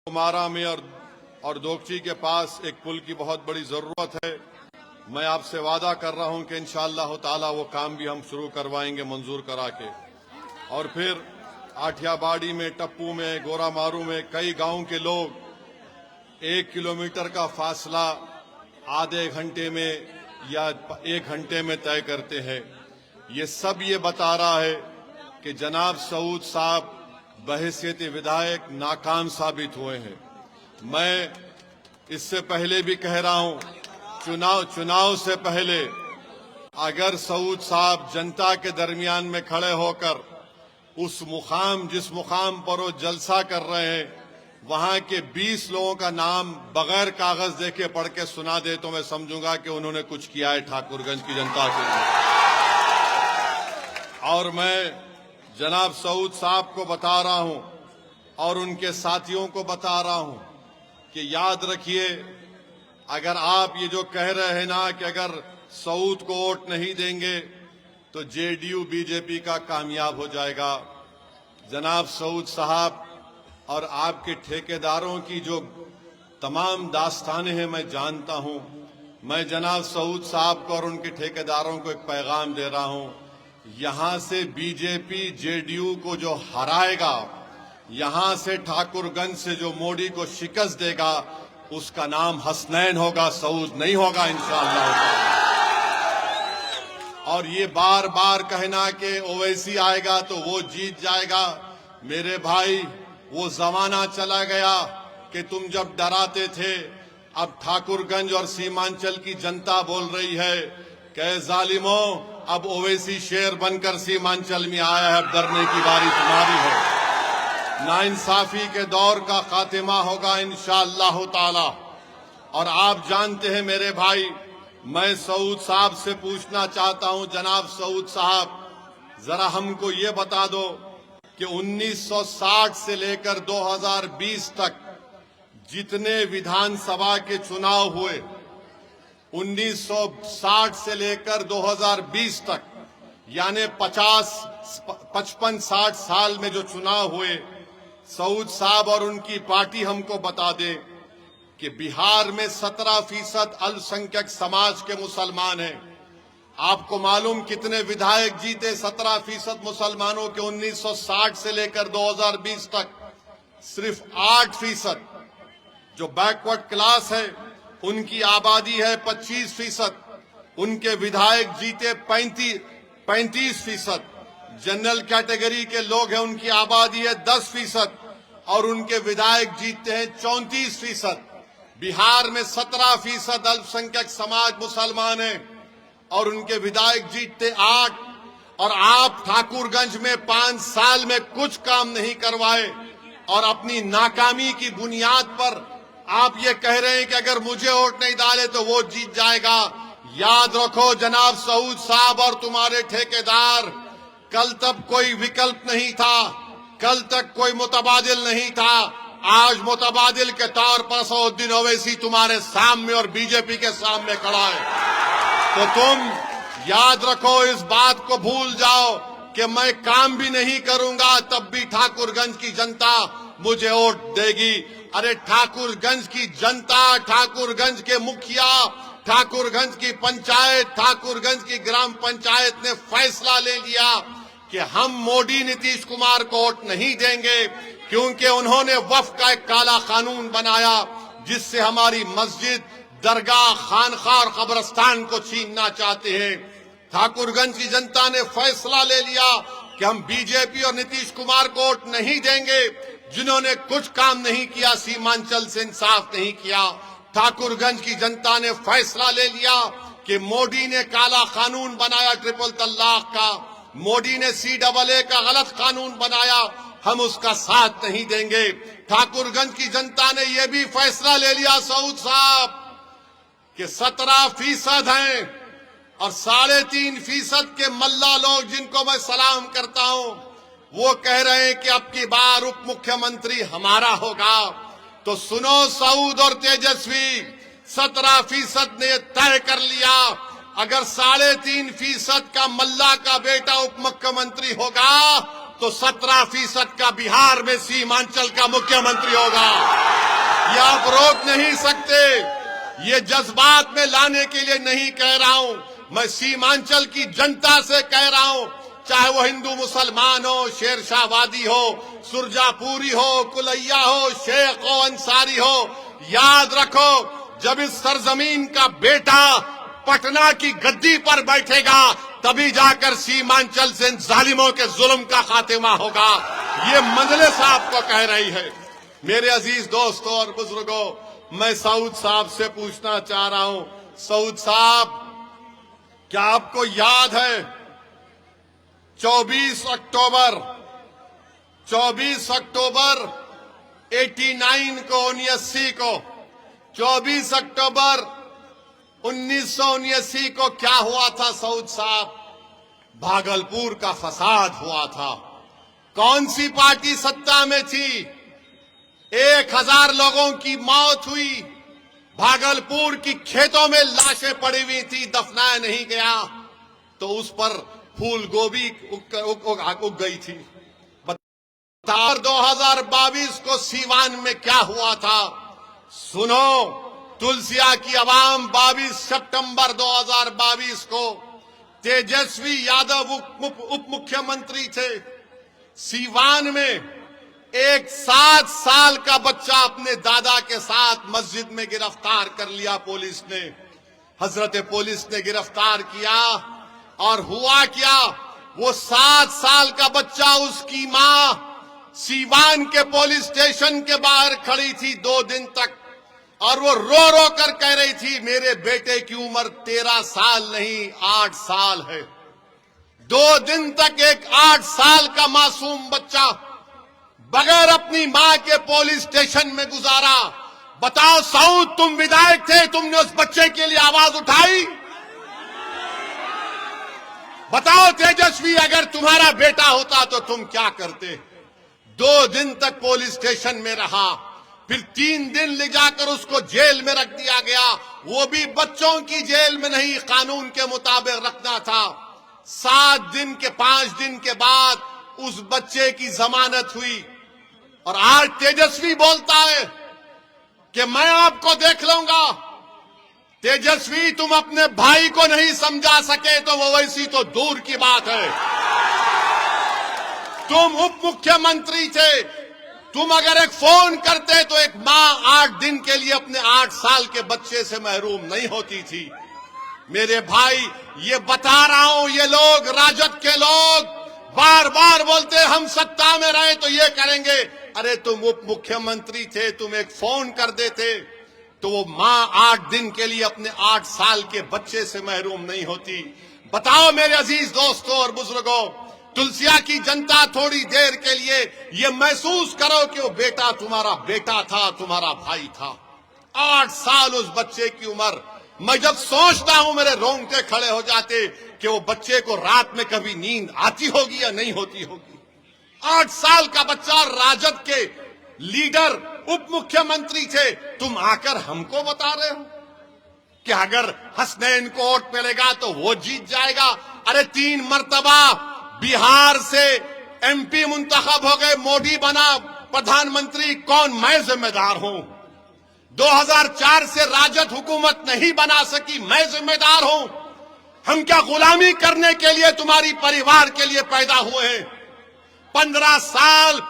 कुमारा में और दोगची के पास एक पुल की बहुत बड़ी जरूरत है। मैं आपसे वादा कर रहा हूं कि इंशाअल्लाह ताला वो काम भी हम शुरू करवाएंगे मंजूर करा के। और फिर आठियाबाड़ी में, टप्पू में, गोरामारू में कई गांव के लोग 1 किलोमीटर का फासला आधे घंटे में या 1 घंटे में तय करते हैं। ये सब ये बता रहा है कि जनाब सऊद साहब बहैसियत विधायक नाकाम साबित हुए हैं। मैं इससे पहले भी कह रहा हूं, चुनाव से पहले अगर सऊद साहब जनता के दरमियान में खड़े होकर जिस मुकाम पर वो जलसा कर रहे हैं, वहां के 20 लोगों का नाम बगैर कागज देके पढ़ के सुना दे तो मैं समझूंगा कि उन्होंने कुछ किया है ठाकुरगंज की जनता के लिए। और मैं जनाब सऊद साहब को बता रहा हूं और उनके साथियों को बता रहा हूं कि याद रखिए, अगर आप ये जो कह रहे हैं ना कि अगर सऊद को वोट नहीं देंगे तो जेडीयू बीजेपी का कामयाब हो जाएगा। जनाब सऊद साहब और आपके ठेकेदारों की जो तमाम दास्तानें हैं मैं जानता हूं। मैं जनाब सऊद साहब को और उनके ठेकेदारों को एक पैगाम दे रहा हूं, यहां से बीजेपी जेडीयू को जो हराएगा, यहां से ठाकुरगंज से जो मोदी को शिकस्त देगा, उसका नाम हसनैन होगा, सऊद नहीं होगा इंशाअल्लाह। और ये बार बार कहना कि ओवैसी आएगा तो वो जीत जाएगा, मेरे भाई वो जमाना चला गया कि तुम जब डराते थे। अब ठाकुरगंज और सीमांचल की जनता बोल रही है कि जालिमों, अब ओवैसी शेर बनकर सीमांचल में आया है, अब डरने की बारी तुम्हारी है। नाइंसाफी के दौर का खात्मा होगा इंशाअल्लाह ताला। और आप जानते हैं मेरे भाई, मैं सऊद साहब से पूछना चाहता हूं, जनाब सऊद साहब जरा हमको ये बता दो कि 1960 से लेकर 2020 तक जितने विधानसभा के चुनाव हुए, 1960 से लेकर 2020 तक यानी 55-60 साल में जो चुनाव हुए, सऊद साहब और उनकी पार्टी हमको बता दे कि बिहार में 17% अल्पसंख्यक समाज के मुसलमान हैं। आपको मालूम कितने विधायक जीते 17% मुसलमानों के 1960 से लेकर 2020 तक? सिर्फ 8%। जो बैकवर्ड क्लास है उनकी आबादी है 25%, उनके विधायक जीते 35%। जनरल कैटेगरी के लोग हैं, उनकी आबादी है 10% और उनके विधायक जीतते हैं 34%। बिहार में 17% अल्पसंख्यक समाज मुसलमान हैं और उनके विधायक जीतते 8। और आप ठाकुरगंज में 5 साल में कुछ काम नहीं करवाए और अपनी नाकामी की बुनियाद पर आप ये कह रहे हैं कि अगर मुझे वोट नहीं डाले तो वो जीत जाएगा। याद रखो जनाब सऊद साहब और तुम्हारे ठेकेदार, कल तक कोई विकल्प नहीं था, कल तक कोई मुतबादिल नहीं था। आज मुतबादिल के तौर पर असदुद्दीन ओवैसी तुम्हारे सामने और बीजेपी के सामने खड़ा है। तो तुम याद रखो, इस बात को भूल जाओ कि मैं काम भी नहीं करूंगा तब भी ठाकुरगंज की जनता मुझे वोट देगी। अरे ठाकुरगंज की जनता, ठाकुरगंज के मुखिया, ठाकुरगंज की पंचायत, ठाकुरगंज की ग्राम पंचायत ने फैसला ले लिया कि हम मोदी नीतीश कुमार को वोट नहीं देंगे, क्योंकि उन्होंने वक्फ का एक काला कानून बनाया जिससे हमारी मस्जिद, दरगाह, खानखा और कब्रिस्तान को छीनना चाहते हैं। ठाकुरगंज की जनता ने फैसला ले लिया कि हम बीजेपी और नीतीश कुमार को वोट नहीं देंगे, जिन्होंने कुछ काम नहीं किया, सीमांचल से इंसाफ नहीं किया। ठाकुरगंज की जनता ने फैसला ले लिया कि मोदी ने काला कानून बनाया ट्रिपल तलाक का, मोदी ने CAA का गलत कानून बनाया, हम उसका साथ नहीं देंगे। ठाकुरगंज की जनता ने यह भी फैसला ले लिया सऊद साहब कि 17% हैं और 3.5% के मल्ला लोग, जिनको मैं सलाम करता हूं, वो कह रहे हैं कि अब की बार उप मुख्यमंत्री हमारा होगा। तो सुनो सऊद और तेजस्वी, 17% ने तय कर लिया, अगर 3.5% का मल्ला का बेटा उप मुख्यमंत्री होगा तो 17% का बिहार में सीमांचल का मुख्यमंत्री होगा। ये आप रोक नहीं सकते। ये जज्बात में लाने के लिए नहीं कह रहा हूं, मैं सीमांचल की जनता से कह रहा हूं, चाहे वो हिंदू मुसलमान हो, शेरशाहवादी हो, सुरजापुरी हो, कुलैया हो, शेख हो, अंसारी हो, याद रखो जब इस सरजमीन का बेटा पटना की गद्दी पर बैठेगा तभी जाकर सीमांचल से इन जालिमों के जुल्म का खात्मा होगा। ये मंजले साहब को कह रही है। मेरे अजीज दोस्तों और बुजुर्गों, मैं सऊद साहब से पूछना चाह रहा हूं, सऊद साहब क्या आपको याद है 24 अक्टूबर 89 को 1979 को 24 अक्टूबर 1979 को क्या हुआ था सऊद साहब? भागलपुर का फसाद हुआ था। कौन सी पार्टी सत्ता में थी? 1000 लोगों की मौत हुई। भागलपुर की खेतों में लाशें पड़ी हुई थी, दफनाया नहीं गया तो उस पर फूल गोभी उग गई थी। 2022 को सीवान में क्या हुआ था? सुनो, तुलसिया की आवाम 22 सितंबर 2022 को तेजस्वी यादव उप मुख्यमंत्री थे। सीवान में एक 7 साल का बच्चा अपने दादा के साथ मस्जिद में गिरफ्तार कर लिया पुलिस ने। हजरत पुलिस ने गिरफ्तार किया और हुआ क्या? वो 7 साल का बच्चा, उसकी मां सीवान के पुलिस स्टेशन के बाहर खड़ी थी 2 दिन तक और वो रो रो कर कह रही थी मेरे बेटे की उम्र 13 साल नहीं 8 साल है। 2 दिन तक एक 8 साल का मासूम बच्चा बगैर अपनी मां के पुलिस स्टेशन में गुजारा। बताओ सऊद, तुम विधायक थे, तुमने उस बच्चे के लिए आवाज उठाई? बताओ तेजस्वी, अगर तुम्हारा बेटा होता तो तुम क्या करते? 2 दिन तक पुलिस स्टेशन में रहा, फिर 3 दिन ले जाकर उसको जेल में रख दिया गया। वो भी बच्चों की जेल में नहीं, कानून के मुताबिक रखना था। 5 दिन के बाद उस बच्चे की जमानत हुई और आज तेजस्वी बोलता है कि मैं आपको देख लूंगा। तेजस्वी, तुम अपने भाई को नहीं समझा सके तो वो वैसी तो दूर की बात है। तुम उप मुख्यमंत्री थे, तुम अगर एक फोन करते तो एक मां 8 दिन के लिए अपने 8 साल के बच्चे से महरूम नहीं होती थी। मेरे भाई, ये बता रहा हूं, ये लोग, राजद के लोग बार बार बोलते हम सत्ता में रहे तो ये करेंगे। अरे तुम उप मुख्यमंत्री थे, तुम एक फोन कर देते तो वो मां 8 दिन के लिए अपने 8 साल के बच्चे से महरूम नहीं होती। बताओ मेरे अजीज दोस्तों और बुजुर्गों, तुलसिया की जनता थोड़ी देर के लिए ये महसूस करो कि वो बेटा तुम्हारा बेटा था, तुम्हारा भाई था। 8 साल उस बच्चे की उम्र। मैं जब सोचता हूं मेरे रोंगटे खड़े हो जाते कि वो बच्चे को रात में कभी नींद आती होगी या नहीं होती होगी। 8 साल का बच्चा, राजद के लीडर, उप मुख्यमंत्री थे, तुम आकर हमको बता रहे हो कि अगर हसनैन को वोट मिलेगा तो वो जीत जाएगा। अरे 3 मर्तबा बिहार से एमपी मुंतखब हो गए, मोदी बना प्रधानमंत्री, कौन? मैं जिम्मेदार हूं। 2004 से राजद हुकूमत नहीं बना सकी, मैं जिम्मेदार हूं। हम क्या गुलामी करने के लिए तुम्हारी परिवार के लिए पैदा हुए हैं? 15 साल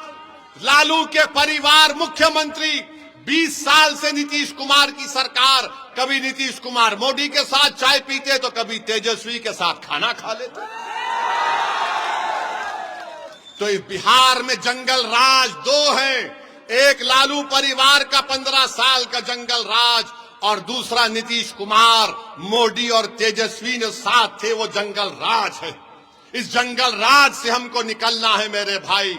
लालू के परिवार मुख्यमंत्री, 20 साल से नीतीश कुमार की सरकार। कभी नीतीश कुमार मोदी के साथ चाय पीते तो कभी तेजस्वी के साथ खाना खा लेते। तो इस बिहार में जंगल राज 2 है। एक लालू परिवार का 15 साल का जंगल राज और दूसरा नीतीश कुमार, मोदी और तेजस्वी ने साथ थे, वो जंगल राज है। इस जंगल राज से हमको निकलना है मेरे भाई।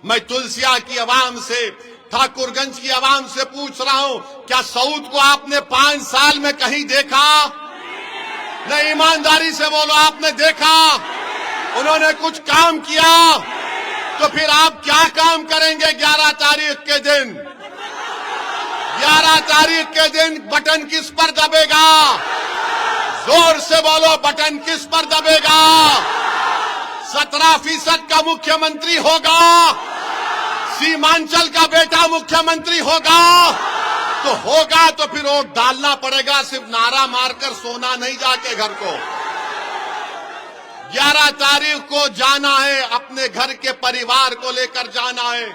मैं तुलसिया की आवाम से, ठाकुरगंज की आवाम से पूछ रहा हूं, क्या सऊद को आपने 5 साल में कहीं देखा? नहीं, ईमानदारी से बोलो, आपने देखा? उन्होंने कुछ काम किया? तो फिर आप क्या काम करेंगे 11 तारीख के दिन? 11 तारीख के दिन बटन किस पर दबेगा? जोर से बोलो, बटन किस पर दबेगा? 17% का मुख्यमंत्री होगा, सीमांचल का बेटा मुख्यमंत्री होगा। तो होगा तो फिर वोट डालना पड़ेगा, सिर्फ नारा मारकर सोना नहीं जाके घर को। 11 तारीख को जाना है, अपने घर के परिवार को लेकर जाना है।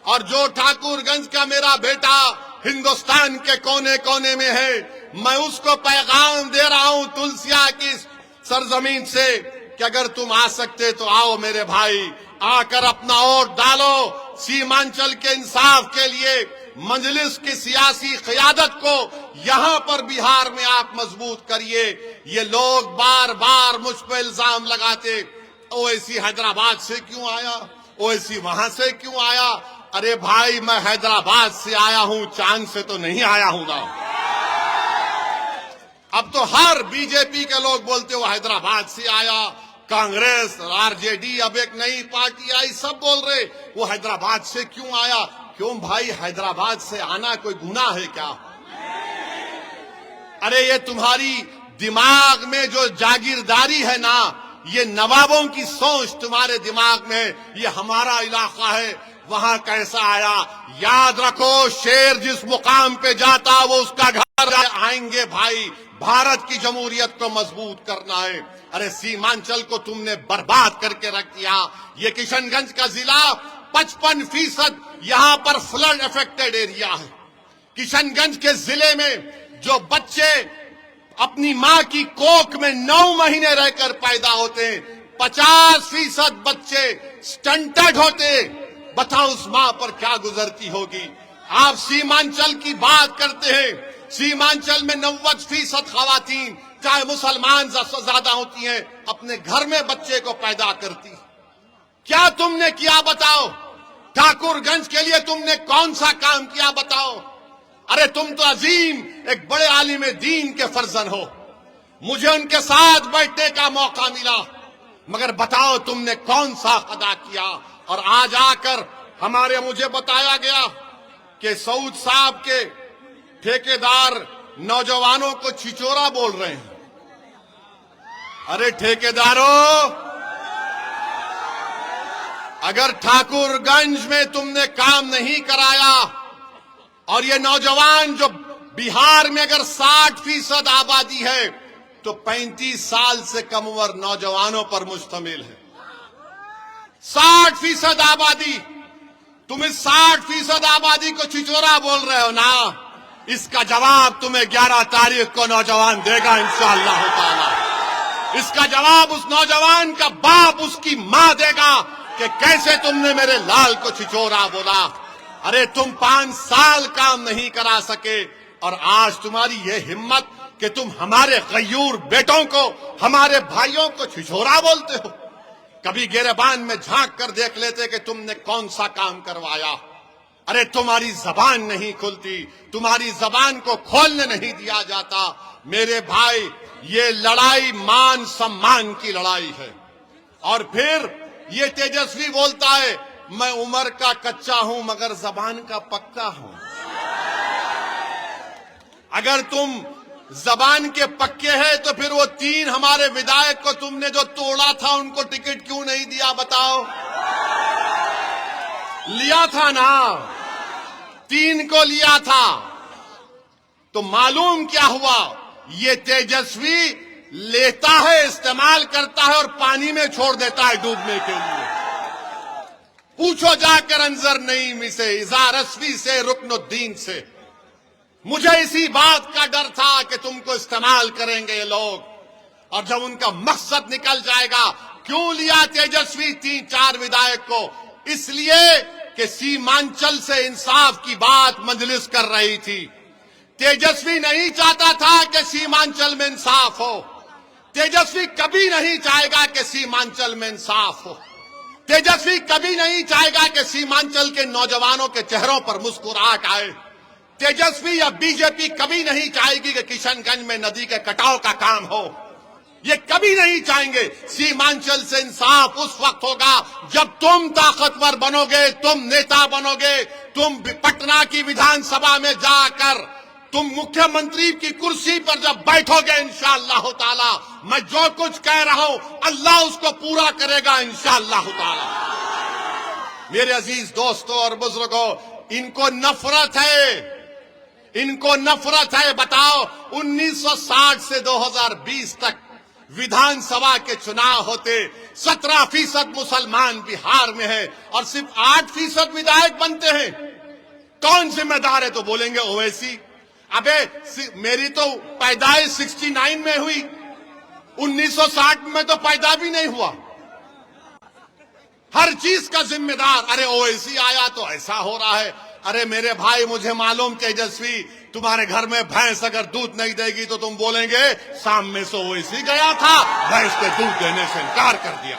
और जो ठाकुरगंज का मेरा बेटा हिंदुस्तान के कोने कोने में है, मैं उसको पैगाम दे रहा हूं तुलसिया की सरजमीन से कि अगर तुम आ सकते तो आओ मेरे भाई, आकर अपना वोट डालो। सीमांचल के इंसाफ के लिए मजलिस की सियासी क़यादत को यहां पर बिहार में आप मजबूत करिए। ये लोग बार बार मुझ पर इल्जाम लगाते, ओवैसी हैदराबाद से क्यों आया, ओवैसी वहां से क्यों आया। अरे भाई, मैं हैदराबाद से आया हूं, चांद से तो नहीं आया हूं ना। अब तो हर बीजेपी के लोग बोलते हो हैदराबाद से आया, कांग्रेस, आरजेडी, अब एक नई पार्टी आई, सब बोल रहे वो हैदराबाद से क्यों आया। क्यों भाई, हैदराबाद से आना कोई गुनाह है क्या? अरे ये तुम्हारी दिमाग में जो जागीरदारी है ना, ये नवाबों की सोच तुम्हारे दिमाग में, ये हमारा इलाका है, वहां कैसा आया। याद रखो, शेर जिस मुकाम पे जाता वो उसका घर आएंगे भाई। भारत की जमहूरियत को मजबूत करना है। अरे सीमांचल को तुमने बर्बाद करके रख दिया। ये किशनगंज का जिला 55% यहां पर फ्लड अफेक्टेड एरिया है। किशनगंज के जिले में जो बच्चे अपनी मां की कोख में 9 महीने रहकर पैदा होते, 50% बच्चे स्टंटेड होते। बताओ उस मां पर क्या गुजरती होगी। आप सीमांचल की बात करते हैं, सीमांचल में 90% खवातीन, चाहे मुसलमान ज्यादा होती हैं, अपने घर में बच्चे को पैदा करती। क्या तुमने किया बताओ? ठाकुरगंज के लिए तुमने कौन सा काम किया बताओ? अरे तुम तो अजीम एक बड़े आलिम दीन के फर्जन हो, मुझे उनके साथ बैठने का मौका मिला, मगर बताओ तुमने कौन सा अदा किया। और आज आकर मुझे बताया गया कि सऊद साहब के ठेकेदार नौजवानों को छिचोरा बोल रहे हैं। अरे ठेकेदारों, अगर ठाकुरगंज में तुमने काम नहीं कराया और ये नौजवान जो बिहार में अगर 60% आबादी है तो 35 साल से कम उम्र नौजवानों पर मुश्तमिल है। 60% आबादी, तुम इस 60% आबादी को छिचोरा बोल रहे हो ना, इसका जवाब तुम्हें 11 तारीख को नौजवान देगा इंशाअल्लाह ताला। इसका जवाब उस नौजवान का बाप, उसकी मां देगा कि कैसे तुमने मेरे लाल को छिचोरा बोला। अरे तुम 5 साल काम नहीं करा सके और आज तुम्हारी ये हिम्मत कि तुम हमारे गयूर बेटों को, हमारे भाइयों को छिचोरा बोलते हो। कभी गिरबान में झांक कर देख लेते कि तुमने कौन सा काम करवाया। अरे तुम्हारी जबान नहीं खुलती, तुम्हारी जबान को खोलने नहीं दिया जाता। मेरे भाई, ये लड़ाई मान सम्मान की लड़ाई है। और फिर ये तेजस्वी बोलता है मैं उम्र का कच्चा हूं मगर जबान का पक्का हूं। अगर तुम जबान के पक्के हैं तो फिर वो 3 हमारे विधायक को तुमने जो तोड़ा था उनको टिकट क्यों नहीं दिया बताओ? लिया था ना, 3 को लिया था। तो मालूम क्या हुआ, ये तेजस्वी लेता है, इस्तेमाल करता है और पानी में छोड़ देता है डूबने के लिए। पूछो जाकर अंजर नईमी से, इज़ारस्वी से, रुकनुद्दीन से। मुझे इसी बात का डर था कि तुमको इस्तेमाल करेंगे ये लोग और जब उनका मकसद निकल जाएगा। क्यों लिया तेजस्वी 3-4 विधायक को? इसलिए कि सीमांचल से इंसाफ की बात मजलिस कर रही थी। तेजस्वी नहीं चाहता था कि सीमांचल में इंसाफ हो। तेजस्वी कभी नहीं चाहेगा कि सीमांचल में इंसाफ हो। तेजस्वी कभी नहीं चाहेगा कि सीमांचल के नौजवानों के चेहरों पर मुस्कुराहट आए। तेजस्वी या बीजेपी कभी नहीं चाहेगी कि किशनगंज में नदी के कटाव का काम हो। ये कभी नहीं चाहेंगे। सीमांचल से इंसाफ उस वक्त होगा जब तुम ताकतवर बनोगे, तुम नेता बनोगे, तुम पटना की विधानसभा में जाकर तुम मुख्यमंत्री की कुर्सी पर जब बैठोगे इंशाअल्लाह ताला, मैं जो कुछ कह रहा हूं अल्लाह उसको पूरा करेगा इंशाअल्लाह ताला। मेरे अजीज दोस्तों और बुजुर्गों, इनको नफरत है, इनको नफरत है। बताओ, 1960 से 2020 तक विधानसभा के चुनाव होते 17% मुसलमान बिहार में है और सिर्फ 8% विधायक बनते हैं। कौन जिम्मेदार है? तो बोलेंगे ओवैसी। अबे मेरी तो पैदाइश 69 में हुई, 1960 में तो पैदा भी नहीं हुआ। हर चीज का जिम्मेदार अरे ओवैसी आया तो ऐसा हो रहा है। अरे मेरे भाई, मुझे मालूम तेजस्वी, तुम्हारे घर में भैंस अगर दूध नहीं देगी तो तुम बोलेंगे शाम में से ओवैसी गया था, भैंस ने दूध देने से इनकार कर दिया।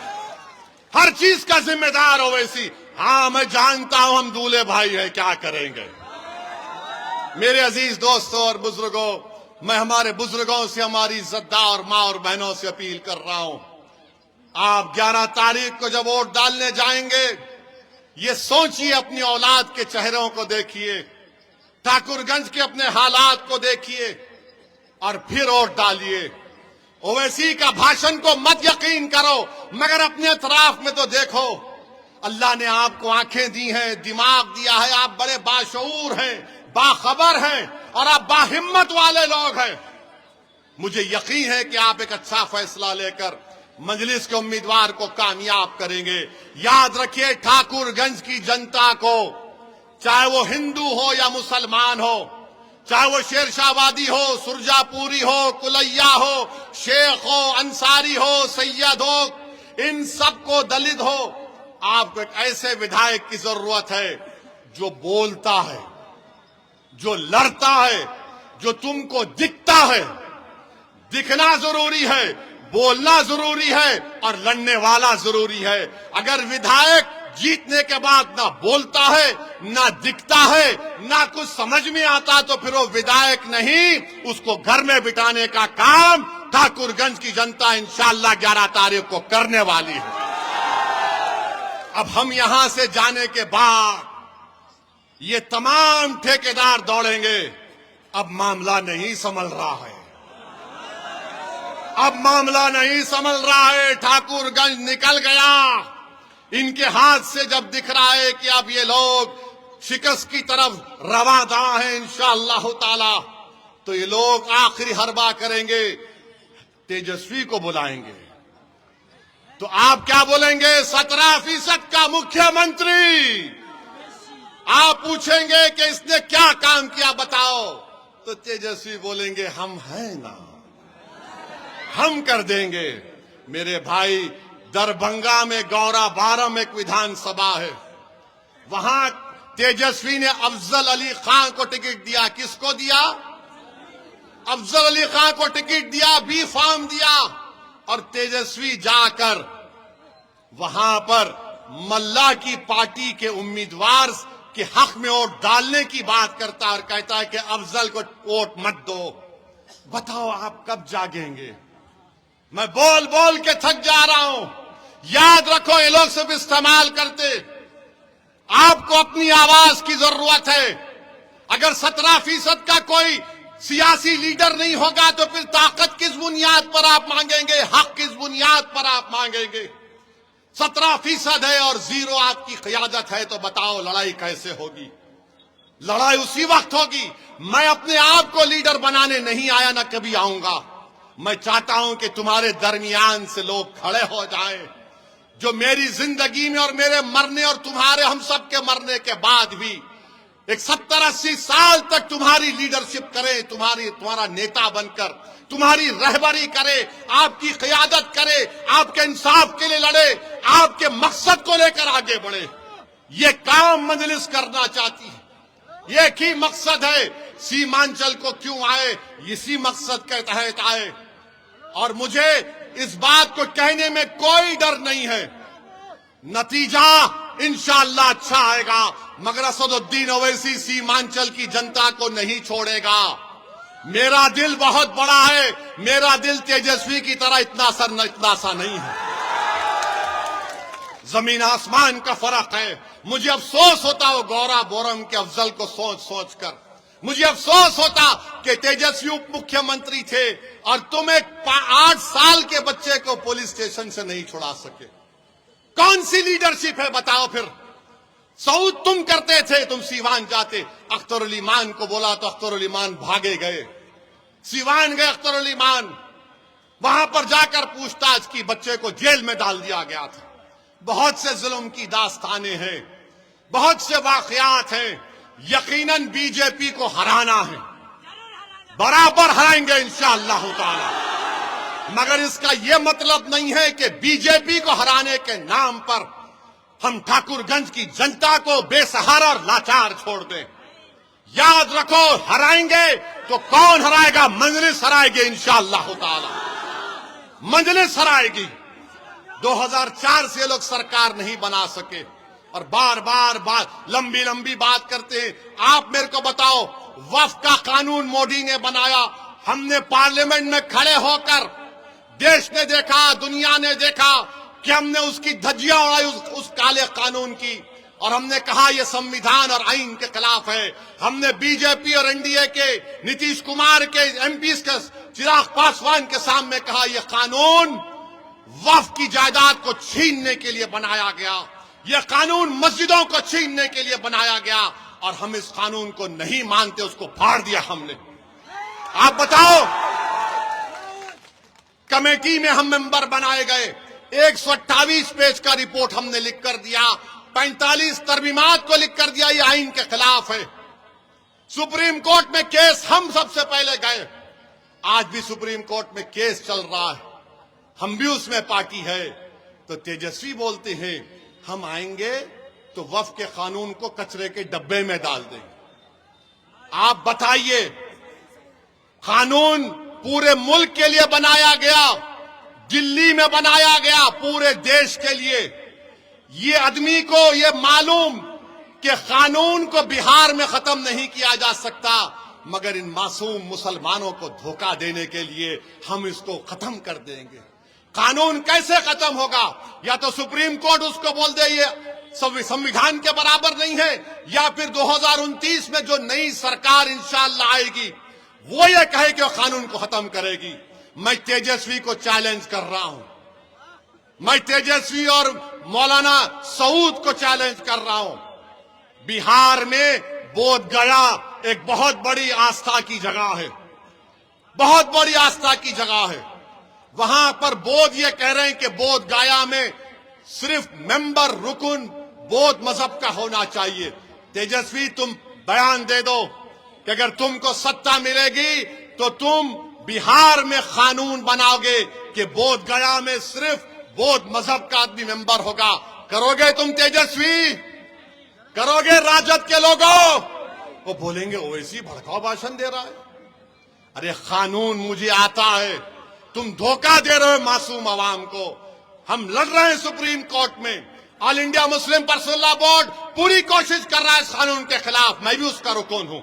हर चीज का जिम्मेदार ओवैसी। हाँ, मैं जानता हूं हम दूल्हे भाई है, क्या करेंगे। मेरे अजीज दोस्तों और बुजुर्गों, मैं हमारे बुजुर्गों से, हमारी इज्जतदार माँ और बहनों से अपील कर रहा हूं, आप 11 तारीख को जब वोट डालने जाएंगे, ये सोचिए, अपनी औलाद के चेहरों को देखिए, ठाकुरगंज के अपने हालात को देखिए और फिर वोट डालिए। ओवैसी का भाषण को मत यकीन करो, मगर अपने अतराफ में तो देखो। अल्लाह ने आपको आंखें दी हैं, दिमाग दिया है, आप बड़े बाशऊर हैं, बाखबर हैं और आप बाहिम्मत वाले लोग हैं। मुझे यकीन है कि आप एक अच्छा फैसला लेकर मजलिस के उम्मीदवार को कामयाब करेंगे। याद रखिए, ठाकुरगंज की जनता को, चाहे वो हिंदू हो या मुसलमान हो, चाहे वो शेरशाहवादी हो, सुरजापुरी हो, कुलैया हो, शेख हो, अंसारी हो, सैयद हो, इन सबको, दलित हो, आपको एक ऐसे विधायक की जरूरत है जो बोलता है, जो लड़ता है, जो तुमको दिखता है। दिखना जरूरी है, बोलना जरूरी है और लड़ने वाला जरूरी है। अगर विधायक जीतने के बाद ना बोलता है, ना दिखता है, ना कुछ समझ में आता, तो फिर वो विधायक नहीं, उसको घर में बिठाने का काम ठाकुरगंज की जनता इंशाअल्लाह 11 तारीख को करने वाली है। अब हम यहां से जाने के बाद ये तमाम ठेकेदार दौड़ेंगे। अब मामला नहीं संभल रहा है, अब मामला नहीं संभल रहा है। ठाकुरगंज निकल गया। इनके हाथ से जब दिख रहा है कि अब ये लोग शिकस्त की तरफ रवाना है इंशाअल्लाह ताला, तो ये लोग आखिरी हरबा करेंगे, तेजस्वी को बुलाएंगे। तो आप क्या बोलेंगे? 17% का मुख्यमंत्री। आप पूछेंगे कि इसने क्या काम किया बताओ, तो तेजस्वी बोलेंगे हम हैं ना, हम कर देंगे। मेरे भाई, दरभंगा में गौरा बारम एक विधानसभा है, वहां तेजस्वी ने अफजल अली खान को टिकट दिया। किसको दिया? अफजल अली खान को टिकट दिया, बी फॉर्म दिया और तेजस्वी जाकर वहां पर मल्ला की पार्टी के उम्मीदवार के हक में वोट डालने की बात करता है और कहता है कि अफजल को वोट मत दो। बताओ आप कब जागेंगे? मैं बोल बोल के थक जा रहा हूं। याद रखो, ये लोग सिर्फ इस्तेमाल करते, आपको अपनी आवाज की जरूरत है। अगर 17% का कोई सियासी लीडर नहीं होगा तो फिर ताकत किस बुनियाद पर आप मांगेंगे, हक किस बुनियाद पर आप मांगेंगे? 17% है और 0 आपकी क़यादत है, तो बताओ लड़ाई कैसे होगी? लड़ाई उसी वक्त होगी। मैं अपने आप को लीडर बनाने नहीं आया, ना कभी आऊंगा। मैं चाहता हूं कि तुम्हारे दरमियान से लोग खड़े हो जाएं, जो मेरी जिंदगी में और मेरे मरने और तुम्हारे, हम सब के मरने के बाद भी एक 70-80 साल तक तुम्हारी लीडरशिप करे, तुम्हारा नेता बनकर तुम्हारी रहबरी करे, आपकी क़यादत करे, आपके इंसाफ के लिए लड़े, आपके मकसद को लेकर आगे बढ़े। ये काम मजलिस करना चाहती है। एक ही मकसद है, सीमांचल को क्यों आए, इसी मकसद के तहत आए। और मुझे इस बात को कहने में कोई डर नहीं है, नतीजा इंशाअल्लाह अच्छा आएगा, मगर असदुद्दीन ओवैसी सीमांचल की जनता को नहीं छोड़ेगा। मेरा दिल बहुत बड़ा है, मेरा दिल तेजस्वी की तरह इतना सा नहीं है। जमीन आसमान का फर्क है। मुझे अफसोस होता वो गौरा बोरम के अफजल को सोच सोच कर, मुझे अफसोस होता कि तेजस्वी उप मुख्यमंत्री थे और तुम एक 8 साल के बच्चे को पुलिस स्टेशन से नहीं छुड़ा सके। कौन सी लीडरशिप है बताओ फिर? सऊद तुम करते थे, तुम सीवान जाते, अख्तरुल ईमान को बोला तो अख्तरुल ईमान भागे गए, सीवान गए अख्तरुल ईमान, वहां पर जाकर पूछताछ की, बच्चे को जेल में डाल दिया गया था। बहुत से जुल्म की दास्तानें हैं, बहुत से वाकयात हैं। यकीनन बीजेपी को हराना है, बराबर हराएंगे इंशाअल्लाह ताला, मगर इसका यह मतलब नहीं है कि बीजेपी को हराने के नाम पर हम ठाकुरगंज की जनता को बेसहारा और लाचार छोड़ दें। याद रखो, हराएंगे तो कौन हराएगा? मजलिस हराएगी इंशाअल्लाह ताला, मजलिस हराएगी। 2004 से लोग सरकार नहीं बना सके और बार बार लंबी लंबी बात करते हैं। आप मेरे को बताओ, वक्फ का कानून मोदी ने बनाया, हमने पार्लियामेंट में खड़े होकर, देश ने देखा, दुनिया ने देखा कि हमने उसकी धज्जियां उड़ाई उस काले कानून की, और हमने कहा यह संविधान और आइन के खिलाफ है। हमने बीजेपी और एनडीए के, नीतीश कुमार के एमपीज के, चिराग पासवान के सामने कहा यह कानून वक्फ की जायदाद को छीनने के लिए बनाया गया, यह कानून मस्जिदों को छीनने के लिए बनाया गया, और हम इस कानून को नहीं मानते, उसको फाड़ दिया हमने। आप बताओ, कमेटी में हम मेंबर बनाए गए, 128 पेज का रिपोर्ट हमने लिख कर दिया, 45 तरमीमात को लिख कर दिया, ये आइन के खिलाफ है। सुप्रीम कोर्ट में केस हम सबसे पहले गए, आज भी सुप्रीम कोर्ट में केस चल रहा है, हम भी उसमें पार्टी है। तो तेजस्वी बोलते हैं हम आएंगे तो वक्फ के कानून को कचरे के डब्बे में डाल देंगे। आप बताइए, कानून पूरे मुल्क के लिए बनाया गया, दिल्ली में बनाया गया, पूरे देश के लिए। ये आदमी को ये मालूम कि कानून को बिहार में खत्म नहीं किया जा सकता, मगर इन मासूम मुसलमानों को धोखा देने के लिए हम इसको खत्म कर देंगे। कानून कैसे खत्म होगा? या तो सुप्रीम कोर्ट उसको बोल दे ये संविधान के बराबर नहीं है, या फिर 2029 में जो नई सरकार इंशाअल्लाह आएगी वो ये कहे कि वो कानून को खत्म करेगी। मैं तेजस्वी को चैलेंज कर रहा हूं, मैं तेजस्वी और मौलाना सऊद को चैलेंज कर रहा हूं। बिहार में बोध गया एक बहुत बड़ी आस्था की जगह है, बहुत बड़ी आस्था की जगह है। वहां पर बोध ये कह रहे हैं कि बोध गया में सिर्फ मेंबर रुकन बौद्ध मजहब का होना चाहिए। तेजस्वी, तुम बयान दे दो कि अगर तुमको सत्ता मिलेगी तो तुम बिहार में कानून बनाओगे कि बोध गया में सिर्फ बौद्ध मजहब का आदमी मेंबर होगा। करोगे तुम तेजस्वी? करोगे राजद के लोगों? वो बोलेंगे ओवैसी भड़काऊ भाषण दे रहा है। अरे कानून मुझे आता है, तुम धोखा दे रहे हो मासूम आवाम को। हम लड़ रहे हैं सुप्रीम कोर्ट में, all India Muslim personal law board पूरी कोशिश कर रहा है इस कानून के खिलाफ, मैं भी उसका रुकन हूं।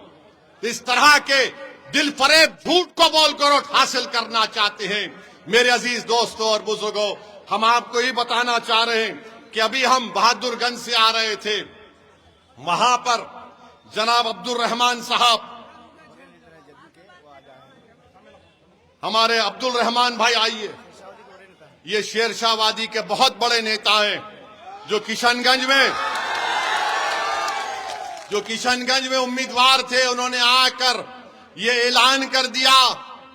इस तरह के दिल फरेब झूठ को बोलकर वोट हासिल करना चाहते हैं। मेरे अजीज दोस्तों और बुजुर्गों, हम आपको ये बताना चाह रहे हैं कि अभी हम बहादुरगंज से आ रहे थे, वहां पर जनाब अब्दुल रहमान साहब, हमारे अब्दुल रहमान भाई आइए, ये शेरशाह वादी के बहुत बड़े नेता हैं जो किशनगंज में उम्मीदवार थे। उन्होंने आकर ये ऐलान कर दिया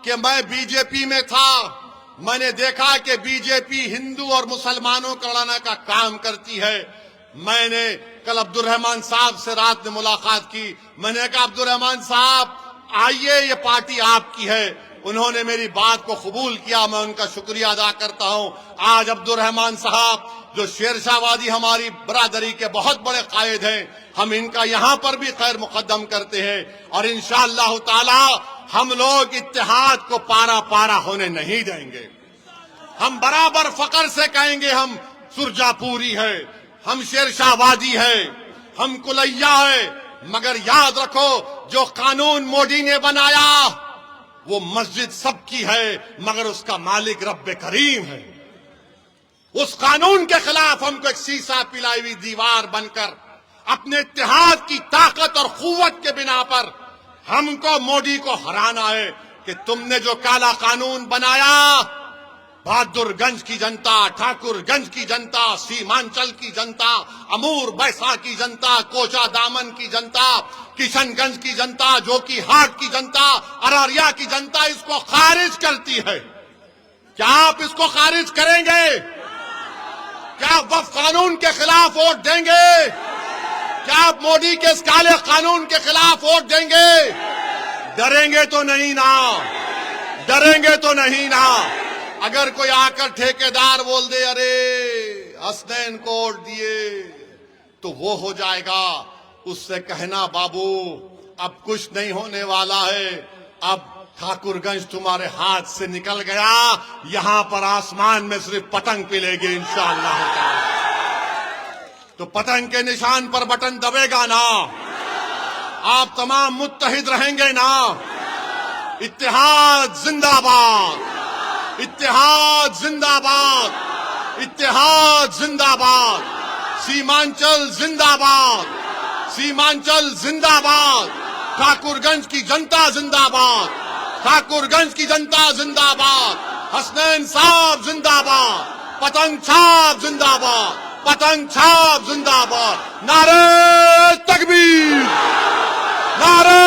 कि मैं बीजेपी में था, मैंने देखा कि बीजेपी हिंदू और मुसलमानों को लड़ाने का काम करती है। मैंने कल अब्दुल रहमान साहब से रात में मुलाकात की, मैंने कहा अब्दुल रहमान साहब आइए, ये पार्टी आपकी है। उन्होंने मेरी बात को कबूल किया, मैं उनका शुक्रिया अदा करता हूं। आज अब्दुल रहमान साहब जो शेरशाहवादी हमारी बरादरी के बहुत बड़े कायद हैं, हम इनका यहां पर भी खैर मुकद्दम करते हैं और इंशाअल्लाह ताला हम लोग इत्तेहाद को पारा पारा होने नहीं देंगे। हम बराबर फकर से कहेंगे हम सुरजापुरी है, हम शेरशाहवादी है, हम कुलैया है, मगर याद रखो जो कानून मोदी ने बनाया वो मस्जिद सबकी है, मगर उसका मालिक रब्बे करीम है। उस कानून के खिलाफ हमको एक शीशा पिलाई हुई दीवार बनकर अपने इत्तेहाद की ताकत और कुव्वत के बिना पर हमको मोदी को हराना है कि तुमने जो काला कानून बनाया बहादुरगंज की जनता, ठाकुरगंज की जनता, सीमांचल की जनता, अमूर बैसा की जनता, कोचा दामन की जनता, किशनगंज की जनता, जोकीहाट की जनता, अररिया की जनता इसको खारिज करती है। क्या आप इसको खारिज करेंगे? क्या वक्फ कानून के खिलाफ वोट देंगे? क्या आप मोदी के इस काले कानून के खिलाफ वोट देंगे? डरेंगे तो नहीं ना, डरेंगे तो नहीं ना। अगर कोई आकर ठेकेदार बोल दे अरे हसनैन को वोट दिए तो वो हो जाएगा, उससे कहना बाबू अब कुछ नहीं होने वाला है, अब ठाकुरगंज तुम्हारे हाथ से निकल गया, यहां पर आसमान में सिर्फ पतंग पिलेगी इंशाअल्लाह। तो पतंग के निशान पर बटन दबेगा ना, आप तमाम मुत्तहिद रहेंगे ना। इत्तेहाद जिंदाबाद, इत्तेहाद जिंदाबाद, इत्तेहाद जिंदाबाद, सीमांचल जिंदाबाद, सीमांचल जिंदाबाद, ठाकुरगंज की जनता जिंदाबाद, ठाकुरगंज की जनता जिंदाबाद, हसनैन साहब जिंदाबाद, पतंग छाप जिंदाबाद, पतंग छाप जिंदाबाद। नारे तकबीर, नारे